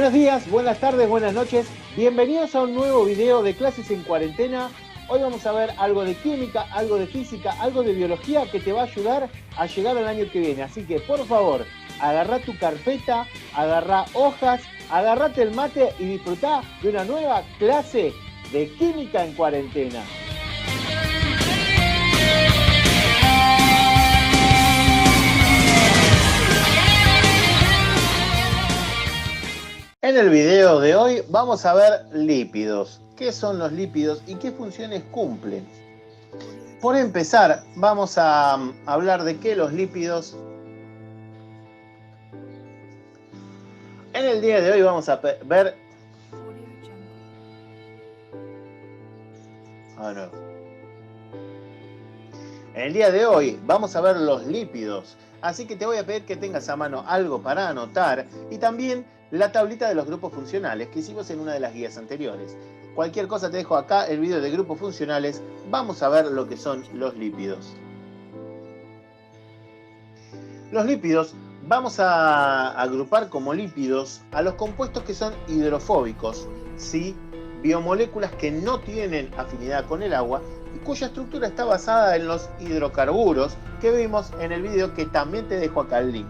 Buenos días, buenas tardes, buenas noches. Bienvenidos a un nuevo video de clases en cuarentena. Hoy vamos a ver algo de química, algo de física, algo de biología que te va a ayudar a llegar al año que viene. Así que, por favor, agarrá tu carpeta, agarrá hojas, agarrate el mate y disfrutá de una nueva clase de química en cuarentena. En el video de hoy vamos a ver lípidos. ¿Qué son los lípidos y qué funciones cumplen? Por empezar, vamos a hablar de qué los lípidos. En el día de hoy vamos a ver... En el día de hoy vamos a ver los lípidos. Así que te voy a pedir que tengas a mano algo para anotar y también la tablita de los grupos funcionales que hicimos en una de las guías anteriores. Cualquier cosa te dejo acá el video de grupos funcionales. Vamos a ver lo que son los lípidos. Los lípidos vamos a agrupar como lípidos a los compuestos que son hidrofóbicos, ¿sí? Biomoléculas que no tienen afinidad con el agua y cuya estructura está basada en los hidrocarburos que vimos en el video que también te dejo acá el link.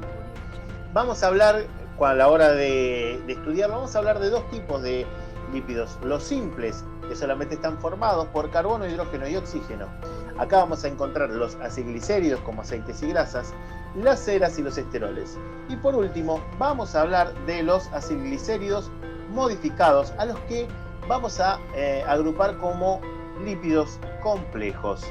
Vamos a hablar, a la hora de estudiar, vamos a hablar de dos tipos de lípidos. Los simples, que solamente están formados por carbono, hidrógeno y oxígeno. Acá vamos a encontrar los aciglicéridos como aceites y grasas, las ceras y los esteroles. Y por último, vamos a hablar de los aciglicéridos modificados, a los que vamos a agrupar como lípidos complejos.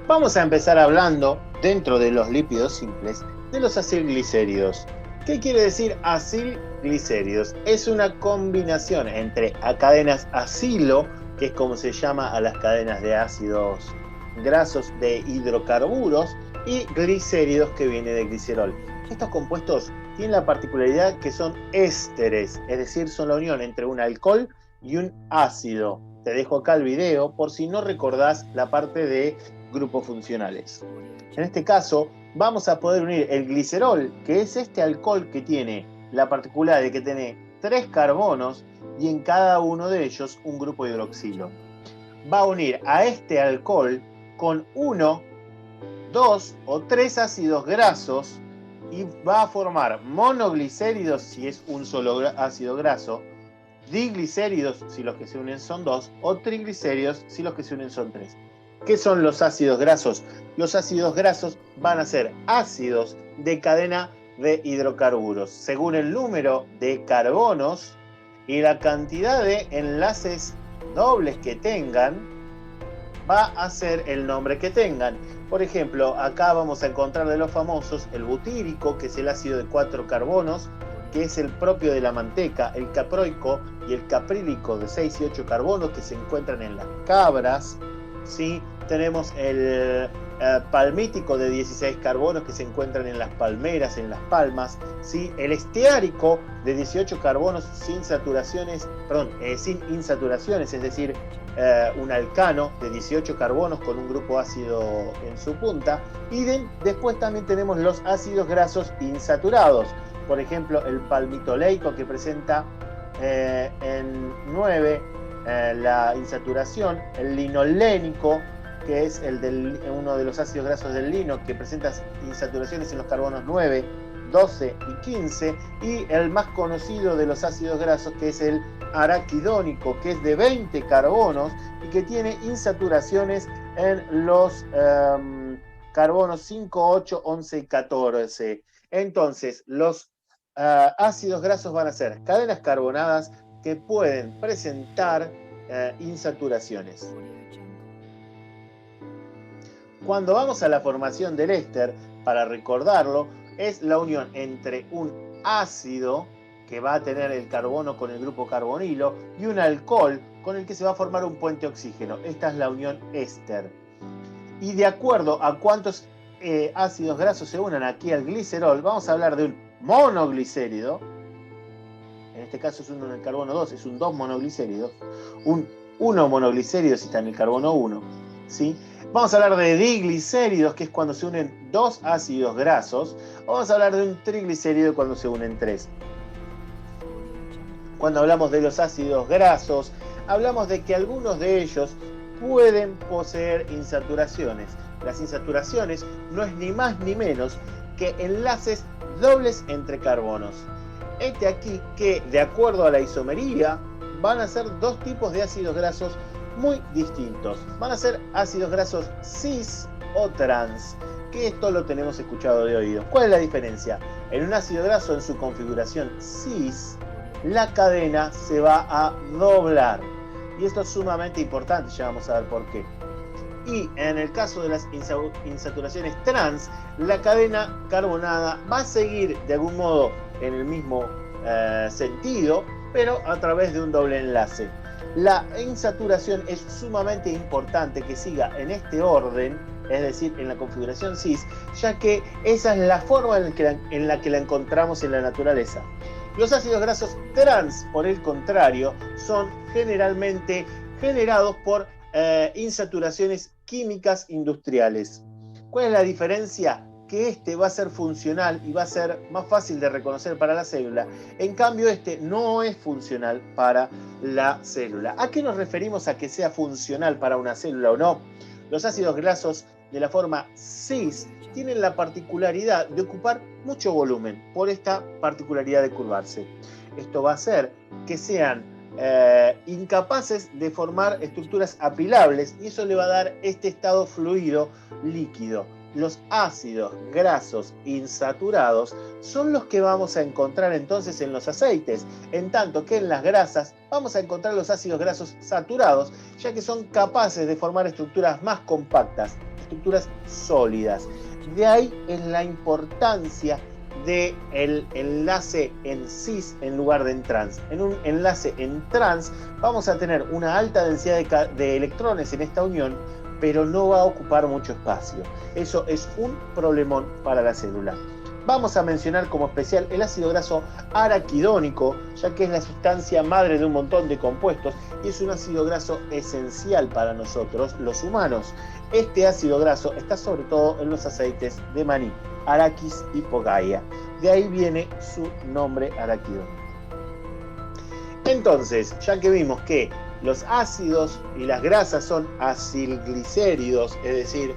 Vamos a empezar hablando, dentro de los lípidos simples, de los acilglicéridos. ¿Qué quiere decir acilglicéridos? Es una combinación entre cadenas acilo, que es como se llama a las cadenas de ácidos grasos de hidrocarburos, y glicéridos, que viene de glicerol. Estos compuestos tienen la particularidad que son ésteres, es decir, son la unión entre un alcohol y un ácido. Te dejo acá el video por si no recordás la parte de grupos funcionales. En este caso, vamos a poder unir el glicerol, que es este alcohol que tiene la particularidad de que tiene 3 carbonos y en cada uno de ellos un grupo hidroxilo. Va a unir a este alcohol con 1, 2 o 3 ácidos grasos y va a formar monoglicéridos si es un solo ácido graso, diglicéridos si los que se unen son 2 o triglicéridos si los que se unen son 3. ¿Qué son los ácidos grasos? Los ácidos grasos van a ser ácidos de cadena de hidrocarburos. Según el número de carbonos y la cantidad de enlaces dobles que tengan, va a ser el nombre que tengan. Por ejemplo, acá vamos a encontrar de los famosos el butírico, que es el ácido de 4 carbonos, que es el propio de la manteca, el caproico y el caprílico de 6 y 8 carbonos que se encuentran en las cabras. ¿Sí? Tenemos el palmítico de 16 carbonos que se encuentran en las palmeras, en las palmas. ¿Sí? El esteárico de 18 carbonos sin sin insaturaciones, es decir, un alcano de 18 carbonos con un grupo ácido en su punta. Y después también tenemos los ácidos grasos insaturados. Por ejemplo, el palmitoleico, que presenta en 9 la insaturación, el linolénico, que es uno de los ácidos grasos del lino, que presenta insaturaciones en los carbonos 9, 12 y 15, y el más conocido de los ácidos grasos, que es el araquidónico, que es de 20 carbonos y que tiene insaturaciones en los carbonos 5, 8, 11 y 14. Entonces, los ácidos grasos van a ser cadenas carbonadas que pueden presentar insaturaciones. Cuando vamos a la formación del éster, para recordarlo, es la unión entre un ácido, que va a tener el carbono con el grupo carbonilo, y un alcohol con el que se va a formar un puente oxígeno. Esta es la unión éster. Y de acuerdo a cuántos ácidos grasos se unan aquí al glicerol, vamos a hablar de un monoglicérido. En este caso es uno en el carbono 2, es un 2 monoglicérido. Un 1 monoglicérido si está en el carbono 1. ¿sí? Vamos a hablar de diglicéridos, que es cuando se unen dos ácidos grasos, o vamos a hablar de un triglicérido cuando se unen tres. Cuando hablamos de los ácidos grasos, hablamos de que algunos de ellos pueden poseer insaturaciones. Las insaturaciones no es ni más ni menos que enlaces dobles entre carbonos. Este aquí que, de acuerdo a la isomería, van a ser dos tipos de ácidos grasos muy distintos. Van a ser ácidos grasos cis o trans, que esto lo tenemos escuchado de oído. ¿Cuál es la diferencia? En un ácido graso en su configuración cis, la cadena se va a doblar. Y esto es sumamente importante, ya vamos a ver por qué. Y en el caso de las insaturaciones trans, la cadena carbonada va a seguir de algún modo en el mismo sentido, pero a través de un doble enlace. La insaturación es sumamente importante que siga en este orden, es decir, en la configuración cis, ya que esa es la forma en la que la encontramos en la naturaleza. Los ácidos grasos trans, por el contrario, son generalmente generados por insaturaciones químicas industriales. ¿Cuál es la diferencia? Que este va a ser funcional y va a ser más fácil de reconocer para la célula. En cambio, este no es funcional para la célula. ¿A qué nos referimos a que sea funcional para una célula o no? Los ácidos grasos de la forma cis tienen la particularidad de ocupar mucho volumen por esta particularidad de curvarse. Esto va a hacer que sean incapaces de formar estructuras apilables y eso le va a dar este estado fluido líquido. Los ácidos grasos insaturados son los que vamos a encontrar entonces en los aceites, en tanto que en las grasas vamos a encontrar los ácidos grasos saturados, ya que son capaces de formar estructuras más compactas, estructuras sólidas. De ahí es la importancia del enlace en cis en lugar de en trans. En un enlace en trans vamos a tener una alta densidad de electrones en esta unión, pero no va a ocupar mucho espacio. Eso es un problemón para la célula. Vamos a mencionar como especial el ácido graso araquidónico, ya que es la sustancia madre de un montón de compuestos y es un ácido graso esencial para nosotros, los humanos. Este ácido graso está sobre todo en los aceites de maní, Arachis hipogaia. De ahí viene su nombre araquidónico. Entonces, ya que vimos que los ácidos y las grasas son acilglicéridos, es decir,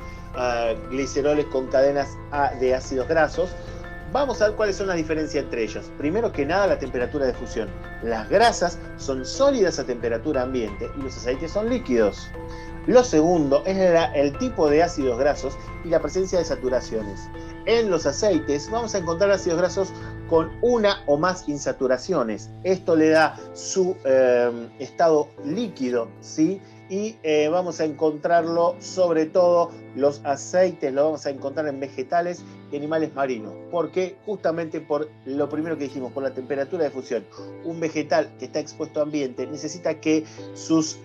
gliceroles con cadenas de ácidos grasos, vamos a ver cuáles son las diferencias entre ellos. Primero que nada, la temperatura de fusión. Las grasas son sólidas a temperatura ambiente y los aceites son líquidos. Lo segundo es el tipo de ácidos grasos y la presencia de saturaciones. En los aceites vamos a encontrar ácidos grasos con una o más insaturaciones. Esto le da su estado líquido, ¿sí? Y vamos a encontrarlo, sobre todo los aceites, lo vamos a encontrar en vegetales y animales marinos. ¿Por qué? Justamente por lo primero que dijimos, por la temperatura de fusión. Un vegetal que está expuesto a ambiente necesita que sus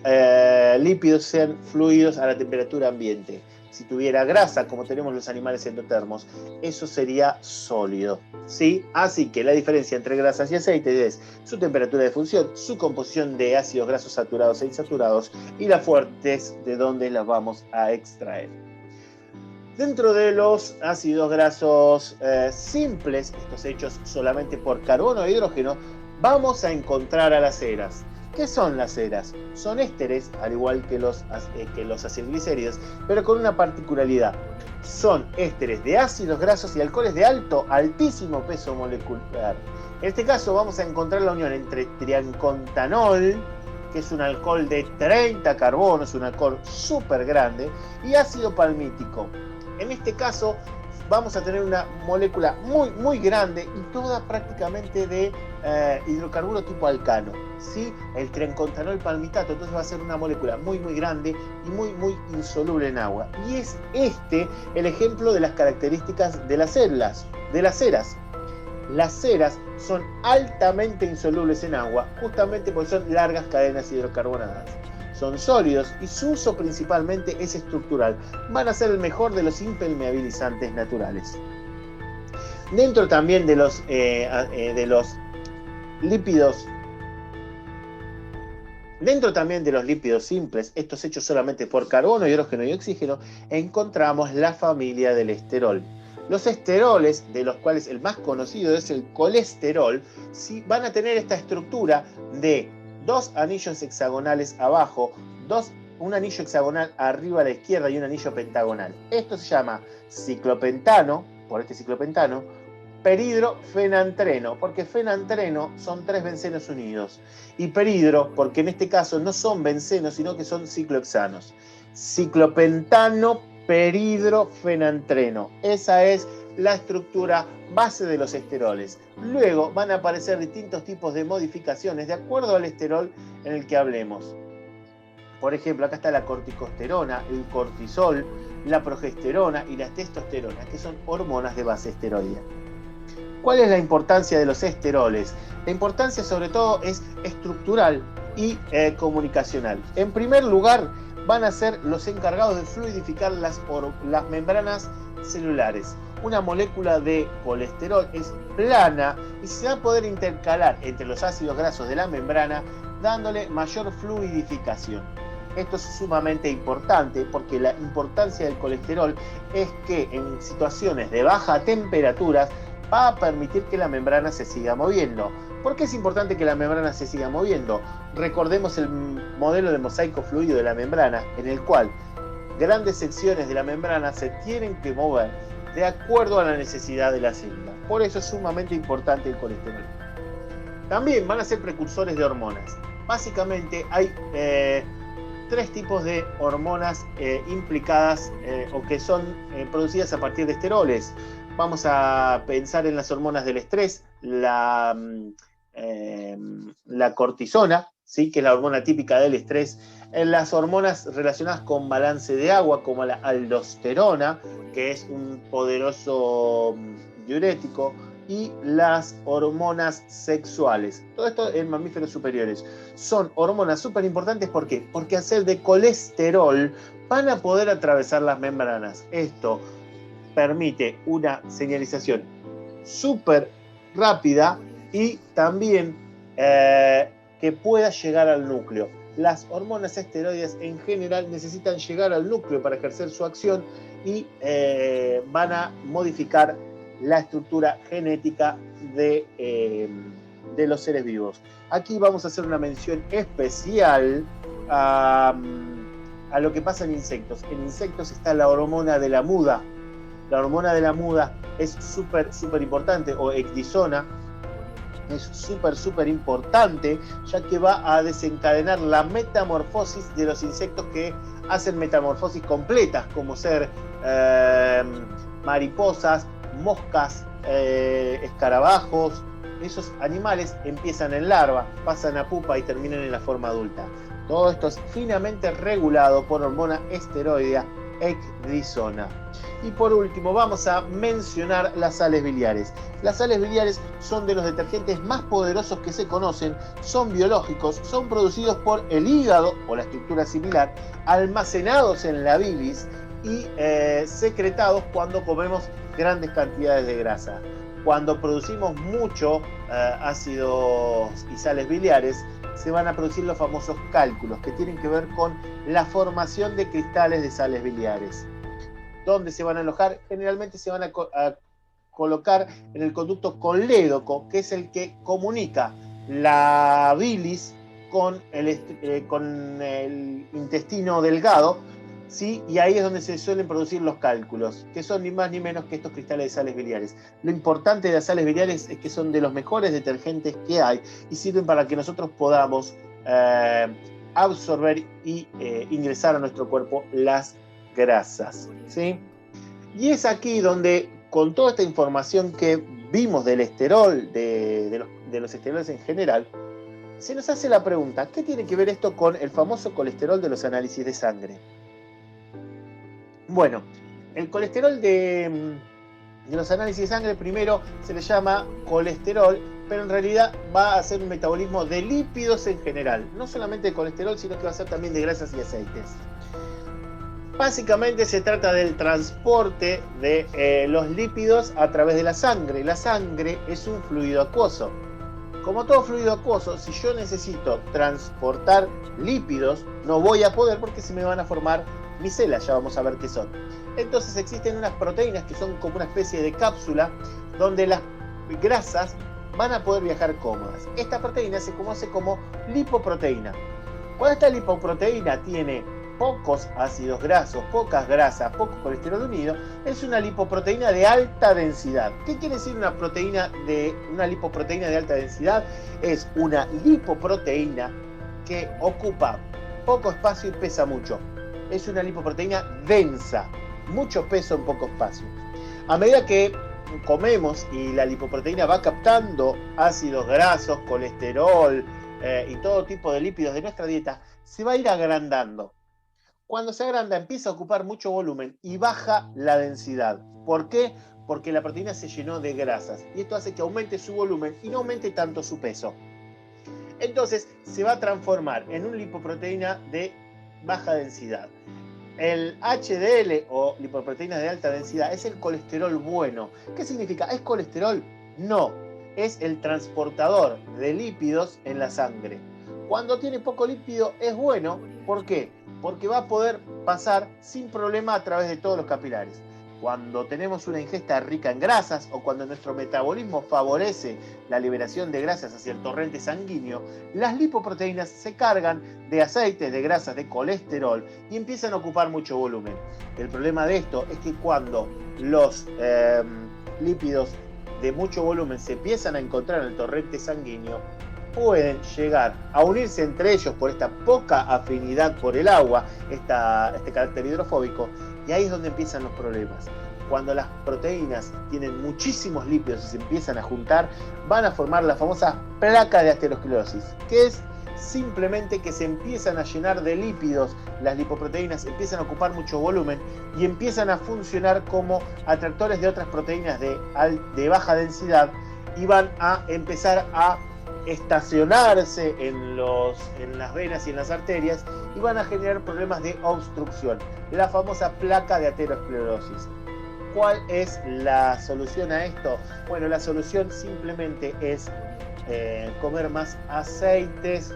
lípidos sean fluidos a la temperatura ambiente. Si tuviera grasa, como tenemos los animales endotermos, eso sería sólido, ¿sí? Así que la diferencia entre grasas y aceites es su temperatura de fusión, su composición de ácidos grasos saturados e insaturados y las fuentes de donde las vamos a extraer. Dentro de los ácidos grasos simples, estos hechos solamente por carbono e hidrógeno, vamos a encontrar a las ceras. ¿Qué son las ceras? Son ésteres, al igual que los acilglicéridos, pero con una particularidad. Son ésteres de ácidos grasos y alcoholes de altísimo peso molecular. En este caso vamos a encontrar la unión entre triancontanol, que es un alcohol de 30 carbonos, un alcohol súper grande, y ácido palmítico. En este caso vamos a tener una molécula muy grande y toda prácticamente de hidrocarburo tipo alcano, ¿sí? El triancontanol palmitato, entonces va a ser una molécula muy grande y muy insoluble en agua. Y es el ejemplo de las características de las ceras. Las ceras son altamente insolubles en agua, justamente porque son largas cadenas hidrocarbonadas. Son sólidos y su uso principalmente es estructural. Van a ser el mejor de los impermeabilizantes naturales. Dentro también de los lípidos Dentro también de los lípidos simples, estos hechos solamente por carbono, hidrógeno y oxígeno, encontramos la familia del esterol. Los esteroles, de los cuales el más conocido es el colesterol, sí, van a tener esta estructura de 2 anillos hexagonales abajo, un anillo hexagonal arriba a la izquierda y un anillo pentagonal. Esto se llama ciclopentano, por este ciclopentano, peridrofenantreno, porque fenantreno son 3 bencenos unidos, y peridro, porque en este caso no son bencenos, sino que son ciclohexanos. Ciclopentano peridrofenantreno. Esa es la estructura base de los esteroles. Luego van a aparecer distintos tipos de modificaciones de acuerdo al esterol en el que hablemos. Por ejemplo, acá está la corticosterona, el cortisol, la progesterona y la testosterona, que son hormonas de base esteroidea. ¿Cuál es la importancia de los esteroles? La importancia sobre todo es estructural y comunicacional. En primer lugar, van a ser los encargados de fluidificar las membranas celulares. Una molécula de colesterol es plana y se va a poder intercalar entre los ácidos grasos de la membrana, dándole mayor fluidificación. Esto es sumamente importante porque la importancia del colesterol es que en situaciones de baja temperatura va a permitir que la membrana se siga moviendo. ¿Por qué es importante que la membrana se siga moviendo? Recordemos el modelo de mosaico fluido de la membrana, en el cual grandes secciones de la membrana se tienen que mover de acuerdo a la necesidad de la célula. Por eso es sumamente importante el colesterol. También van a ser precursores de hormonas. Básicamente hay 3 tipos de hormonas implicadas o que son producidas a partir de esteroles. Vamos a pensar en las hormonas del estrés, la cortisona, ¿sí? Que es la hormona típica del estrés, en las hormonas relacionadas con balance de agua, como la aldosterona, que es un poderoso diurético, y las hormonas sexuales. Todo esto en mamíferos superiores. Son hormonas súper importantes, ¿por qué? Porque al ser de colesterol van a poder atravesar las membranas. Esto permite una señalización súper rápida y también que pueda llegar al núcleo. Las hormonas esteroides en general necesitan llegar al núcleo para ejercer su acción y van a modificar la estructura genética de los seres vivos. Aquí vamos a hacer una mención especial a lo que pasa en insectos. En insectos está la hormona de la muda. La hormona de la muda es súper importante, o ecdisona, es súper importante, ya que va a desencadenar la metamorfosis de los insectos que hacen metamorfosis completas, como ser mariposas, moscas, escarabajos. Esos animales empiezan en larva, pasan a pupa y terminan en la forma adulta. Todo esto es finamente regulado por hormona esteroidea ecdisona. Y por último vamos a mencionar las sales biliares. Las sales biliares son de los detergentes más poderosos que se conocen, son biológicos, son producidos por el hígado o la estructura similar, almacenados en la bilis y secretados cuando comemos grandes cantidades de grasa. Cuando producimos mucho ácidos y sales biliares, se van a producir los famosos cálculos, que tienen que ver con la formación de cristales de sales biliares. ¿Dónde se van a alojar? Generalmente se van a colocar en el conducto colédoco, que es el que comunica la bilis con el intestino delgado, ¿sí? Y ahí es donde se suelen producir los cálculos, que son ni más ni menos que estos cristales de sales biliares. Lo importante de las sales biliares es que son de los mejores detergentes que hay y sirven para que nosotros podamos absorber y ingresar a nuestro cuerpo las grasas, ¿sí? Y es aquí donde, con toda esta información que vimos del esterol, de los esteroles en general, se nos hace la pregunta, ¿qué tiene que ver esto con el famoso colesterol de los análisis de sangre? Bueno, el colesterol de los análisis de sangre primero se le llama colesterol, pero en realidad va a ser un metabolismo de lípidos en general, no solamente de colesterol, sino que va a ser también de grasas y aceites. Básicamente se trata del transporte de los lípidos a través de la sangre. La sangre es un fluido acuoso. Como todo fluido acuoso, si yo necesito transportar lípidos, no voy a poder porque se me van a formar micelas, ya vamos a ver qué son. Entonces existen unas proteínas que son como una especie de cápsula donde las grasas van a poder viajar cómodas. Esta proteína se conoce como lipoproteína. Cuando esta lipoproteína tiene pocos ácidos grasos, pocas grasas, poco colesterol unido, es una lipoproteína de alta densidad. ¿Qué quiere decir una lipoproteína de alta densidad? Es una lipoproteína que ocupa poco espacio y pesa mucho. Es una lipoproteína densa, mucho peso en poco espacio. A medida que comemos y la lipoproteína va captando ácidos grasos, colesterol y todo tipo de lípidos de nuestra dieta, se va a ir agrandando. Cuando se agranda empieza a ocupar mucho volumen y baja la densidad. ¿Por qué? Porque la proteína se llenó de grasas y esto hace que aumente su volumen y no aumente tanto su peso. Entonces se va a transformar en una lipoproteína de baja densidad. El HDL o lipoproteínas de alta densidad es el colesterol bueno. ¿Qué significa? ¿Es colesterol? No, es el transportador de lípidos en la sangre. Cuando tiene poco lípido es bueno, ¿por qué? Porque va a poder pasar sin problema a través de todos los capilares. Cuando tenemos una ingesta rica en grasas o cuando nuestro metabolismo favorece la liberación de grasas hacia el torrente sanguíneo, las lipoproteínas se cargan de aceites, de grasas, de colesterol y empiezan a ocupar mucho volumen. El problema de esto es que cuando los lípidos de mucho volumen se empiezan a encontrar en el torrente sanguíneo, pueden llegar a unirse entre ellos por esta poca afinidad por el agua, este carácter hidrofóbico, y ahí es donde empiezan los problemas. Cuando las proteínas tienen muchísimos lípidos y se empiezan a juntar, van a formar la famosa placa de aterosclerosis, que es simplemente que se empiezan a llenar de lípidos, las lipoproteínas empiezan a ocupar mucho volumen y empiezan a funcionar como atractores de otras proteínas de baja densidad y van a empezar a estacionarse en las venas y en las arterias y van a generar problemas de obstrucción, la famosa placa de aterosclerosis. ¿Cuál es la solución a esto? Bueno, la solución simplemente es comer más aceites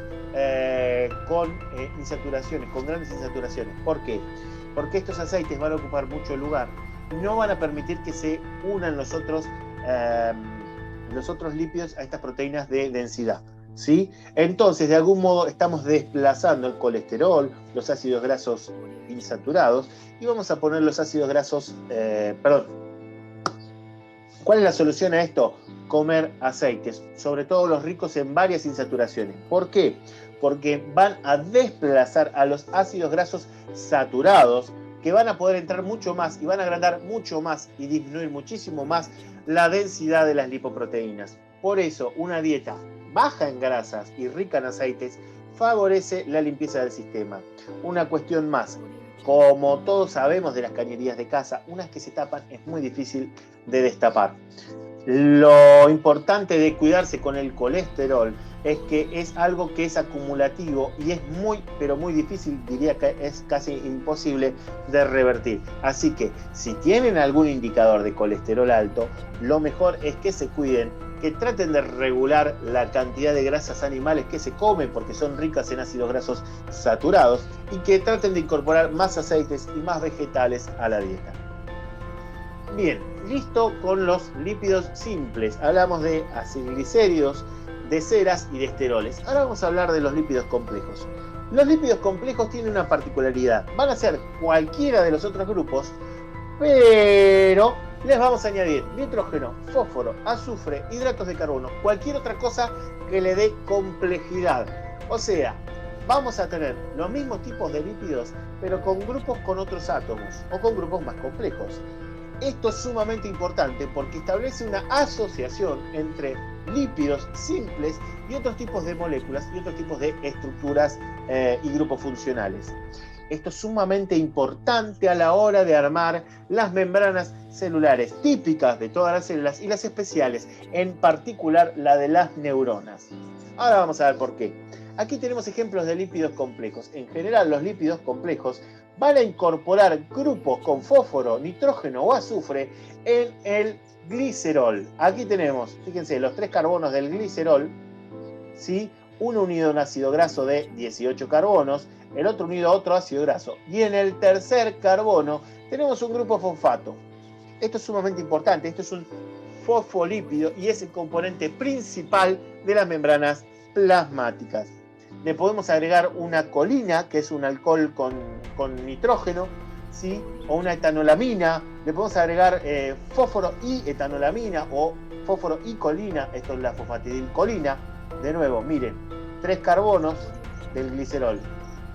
con insaturaciones, con grandes insaturaciones. ¿Por qué? Porque estos aceites van a ocupar mucho lugar y no van a permitir que se unan los otros lípidos a estas proteínas de densidad, ¿sí? Entonces, de algún modo estamos desplazando el colesterol, los ácidos grasos insaturados, y vamos a poner los ácidos grasos, ¿Cuál es la solución a esto? Comer aceites, sobre todo los ricos en varias insaturaciones. ¿Por qué? Porque van a desplazar a los ácidos grasos saturados, que van a poder entrar mucho más y van a agrandar mucho más y disminuir muchísimo más la densidad de las lipoproteínas. Por eso, una dieta baja en grasas y rica en aceites favorece la limpieza del sistema. Una cuestión más, como todos sabemos de las cañerías de casa, unas que se tapan es muy difícil de destapar. Lo importante de cuidarse con el colesterol es que es algo que es acumulativo y es muy, pero muy difícil, diría que es casi imposible de revertir. Así que si tienen algún indicador de colesterol alto, lo mejor es que se cuiden, que traten de regular la cantidad de grasas animales que se comen porque son ricas en ácidos grasos saturados y que traten de incorporar más aceites y más vegetales a la dieta. Bien, listo con los lípidos simples. Hablamos de acilglicéridos, de ceras y de esteroles. Ahora vamos a hablar de los lípidos complejos. Los lípidos complejos tienen una particularidad. Van a ser cualquiera de los otros grupos, pero les vamos a añadir nitrógeno, fósforo, azufre, hidratos de carbono, cualquier otra cosa que le dé complejidad. O sea, vamos a tener los mismos tipos de lípidos, pero con grupos con otros átomos o con grupos más complejos. Esto es sumamente importante porque establece una asociación entre lípidos simples y otros tipos de moléculas y otros tipos de estructuras y grupos funcionales. Esto es sumamente importante a la hora de armar las membranas celulares típicas de todas las células y las especiales, en particular la de las neuronas. Ahora vamos a ver por qué. Aquí tenemos ejemplos de lípidos complejos. En general, los lípidos complejos van a incorporar grupos con fósforo, nitrógeno o azufre en el glicerol. Aquí tenemos, fíjense, los 3 carbonos del glicerol ¿sí? Uno unido a un ácido graso de 18 carbonos, el otro unido a otro ácido graso. Y en el tercer carbono tenemos un grupo fosfato. Esto es sumamente importante, esto es un fosfolípido y es el componente principal de las membranas plasmáticas. Le podemos agregar una colina, que es un alcohol con nitrógeno, ¿sí? O una etanolamina. Le podemos agregar fósforo y etanolamina o fósforo y colina. Esto es la fosfatidilcolina. De nuevo, miren, 3 carbonos del glicerol,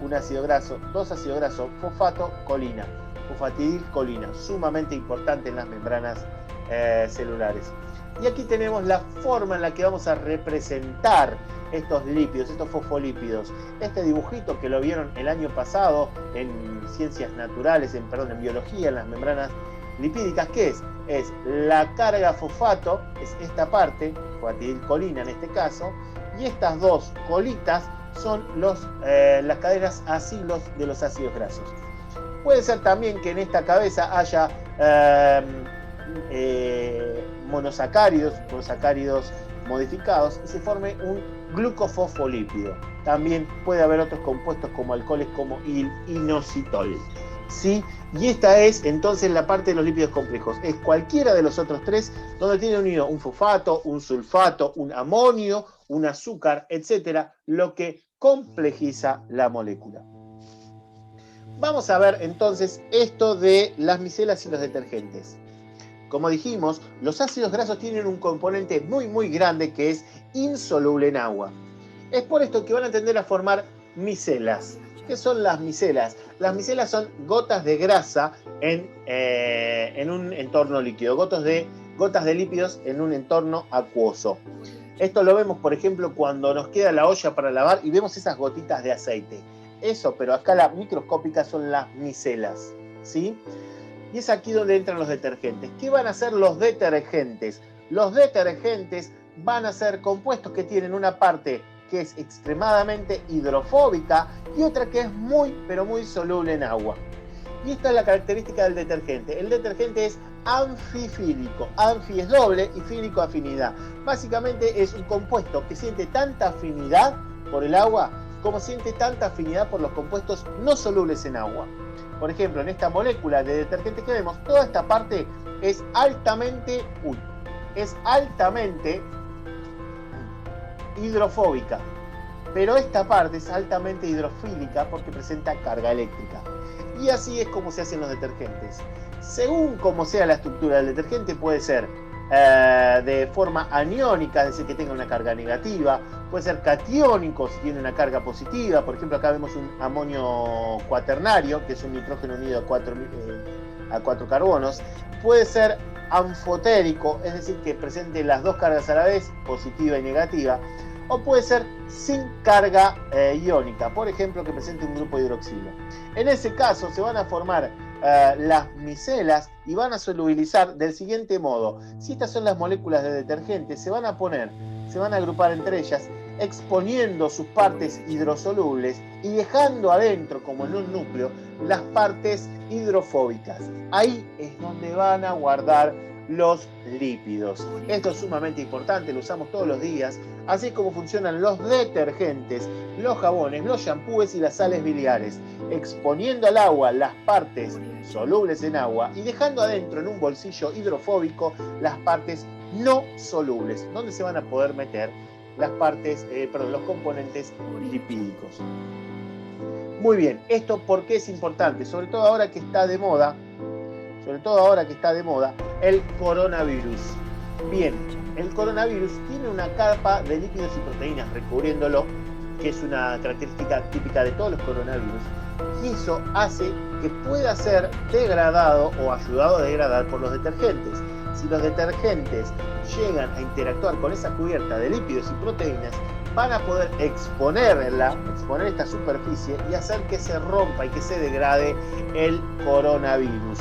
un ácido graso, 2 ácidos grasos, fosfato, colina. Fosfatidilcolina, sumamente importante en las membranas celulares. Y aquí tenemos la forma en la que vamos a representar estos lípidos, estos fosfolípidos. Este dibujito que lo vieron el año pasado en ciencias naturales, en biología, en las membranas lipídicas, ¿qué es? Es la carga fosfato, es esta parte, fosfatidilcolina en este caso, y estas dos colitas son las cadenas acilos de los ácidos grasos. Puede ser también que en esta cabeza haya monosacáridos modificados y se forme un glucofosfolípido. También puede haber otros compuestos como alcoholes como el inositol, ¿sí? Y esta es entonces la parte de los lípidos complejos. Es cualquiera de los otros tres donde tiene unido un fosfato, un sulfato, un amonio, un azúcar, etcétera, lo que complejiza la molécula. Vamos a ver entonces esto de las micelas y los detergentes. Como dijimos, los ácidos grasos tienen un componente muy grande que es insoluble en agua. Es por esto que van a tender a formar micelas. ¿Qué son las micelas? Las micelas son gotas de grasa en un entorno líquido, gotas de lípidos en un entorno acuoso. Esto lo vemos, por ejemplo, cuando nos queda la olla para lavar y vemos esas gotitas de aceite. Eso, pero a escala microscópica, son las micelas, ¿sí? Y es aquí donde entran los detergentes. ¿Qué van a hacer los detergentes? Los detergentes van a ser compuestos que tienen una parte que es extremadamente hidrofóbica y otra que es muy soluble en agua. Y esta es la característica del detergente. El detergente es anfifílico. Anfi es doble y fílico afinidad. Básicamente es un compuesto que siente tanta afinidad por el agua como siente tanta afinidad por los compuestos no solubles en agua. Por ejemplo, en esta molécula de detergente que vemos, toda esta parte es altamente hidrofóbica, pero esta parte es altamente hidrofílica porque presenta carga eléctrica. Y así es como se hacen los detergentes. Según como sea la estructura del detergente, puede ser de forma aniónica, es decir, que tenga una carga negativa, puede ser catiónico si tiene una carga positiva. Por ejemplo, acá vemos un amonio cuaternario, que es un nitrógeno unido a 4 carbonos. Puede ser anfotérico, es decir, que presente las dos cargas a la vez, positiva y negativa. O puede ser sin carga iónica, por ejemplo, que presente un grupo hidroxilo. En ese caso se van a formar las micelas y van a solubilizar del siguiente modo. Si estas son las moléculas de detergente, se van a agrupar entre ellas, exponiendo sus partes hidrosolubles y dejando adentro, como en un núcleo, las partes hidrofóbicas. Ahí es donde van a guardar los lípidos. Esto es sumamente importante, lo usamos todos los días, así como funcionan los detergentes, los jabones, los shampoos y las sales biliares, exponiendo al agua las partes solubles en agua y dejando adentro en un bolsillo hidrofóbico las partes no solubles, donde se van a poder meter los componentes lipídicos. Muy bien, ¿esto por qué es importante? Sobre todo ahora que está de moda el coronavirus. Bien, el coronavirus tiene una capa de lípidos y proteínas recubriéndolo, que es una característica típica de todos los coronavirus, y eso hace que pueda ser degradado o ayudado a degradar por los detergentes. Si los detergentes llegan a interactuar con esa cubierta de lípidos y proteínas, van a poder exponer esta superficie y hacer que se rompa y que se degrade el coronavirus.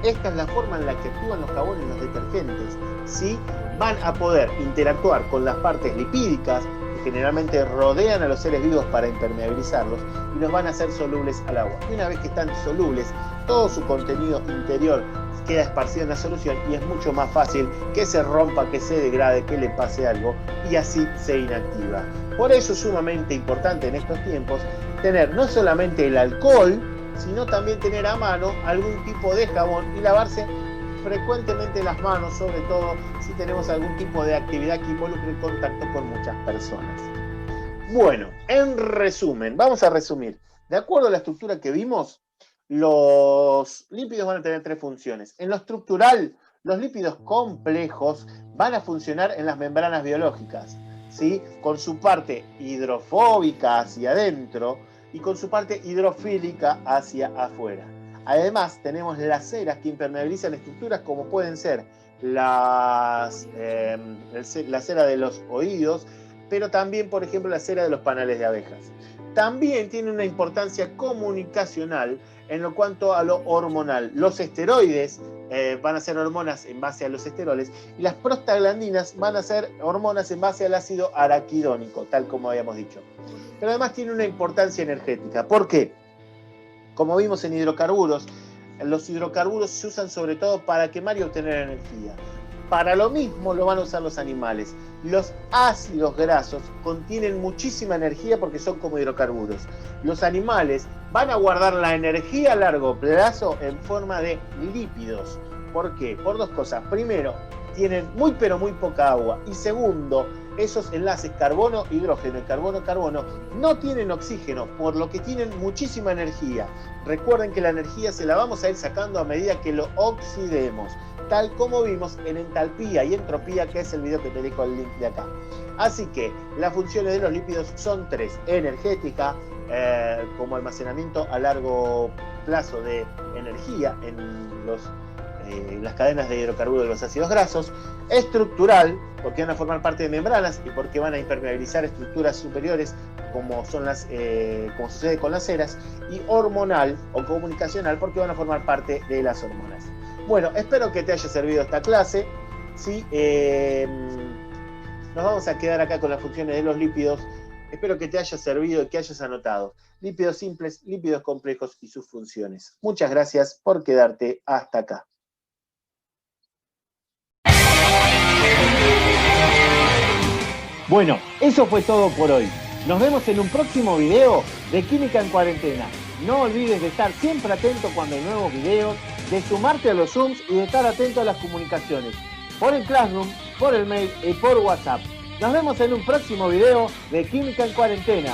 Esta es la forma en la que actúan los jabones y los detergentes, ¿sí? Van a poder interactuar con las partes lipídicas que generalmente rodean a los seres vivos para impermeabilizarlos y los van a hacer solubles al agua. Y una vez que están solubles, todo su contenido interior queda esparcida en la solución y es mucho más fácil que se rompa, que se degrade, que le pase algo y así se inactiva. Por eso es sumamente importante en estos tiempos tener no solamente el alcohol, sino también tener a mano algún tipo de jabón y lavarse frecuentemente las manos, sobre todo si tenemos algún tipo de actividad que involucre el contacto con muchas personas. Bueno, en resumen, vamos a resumir. De acuerdo a la estructura que vimos, los lípidos van a tener tres funciones. En lo estructural, los lípidos complejos van a funcionar en las membranas biológicas, ¿sí? Con su parte hidrofóbica hacia adentro y con su parte hidrofílica hacia afuera. Además, tenemos las ceras que impermeabilizan estructuras como pueden ser la cera de los oídos, pero también, por ejemplo, la cera de los panales de abejas. También tiene una importancia comunicacional en lo cuanto a lo hormonal. Los esteroides van a ser hormonas en base a los esteroles y las prostaglandinas van a ser hormonas en base al ácido araquidónico, tal como habíamos dicho. Pero además tiene una importancia energética. ¿Por qué? Como vimos en hidrocarburos, los hidrocarburos se usan sobre todo para quemar y obtener energía. Para lo mismo lo van a usar los animales. Los ácidos grasos contienen muchísima energía porque son como hidrocarburos. Los animales van a guardar la energía a largo plazo en forma de lípidos. ¿Por qué? Por dos cosas. Primero, tienen muy pero muy poca agua. Y segundo, esos enlaces carbono-hidrógeno y carbono-carbono no tienen oxígeno, por lo que tienen muchísima energía. Recuerden que la energía se la vamos a ir sacando a medida que lo oxidemos, tal como vimos en entalpía y entropía, que es el video que te dejo el link de acá. Así que las funciones de los lípidos son tres: energética, como almacenamiento a largo plazo de energía en las cadenas de hidrocarburos de los ácidos grasos; estructural, porque van a formar parte de membranas y porque van a impermeabilizar estructuras superiores, como sucede con las ceras; y hormonal o comunicacional, porque van a formar parte de las hormonas. Bueno, espero que te haya servido esta clase. ¿Sí? Nos vamos a quedar acá con las funciones de los lípidos. Espero que te haya servido y que hayas anotado lípidos simples, lípidos complejos y sus funciones. Muchas gracias por quedarte hasta acá. Bueno, eso fue todo por hoy. Nos vemos en un próximo video de Química en Cuarentena. No olvides de estar siempre atento cuando hay nuevos videos, de sumarte a los Zooms y de estar atento a las comunicaciones por el Classroom, por el mail y por WhatsApp. Nos vemos en un próximo video de Química en Cuarentena.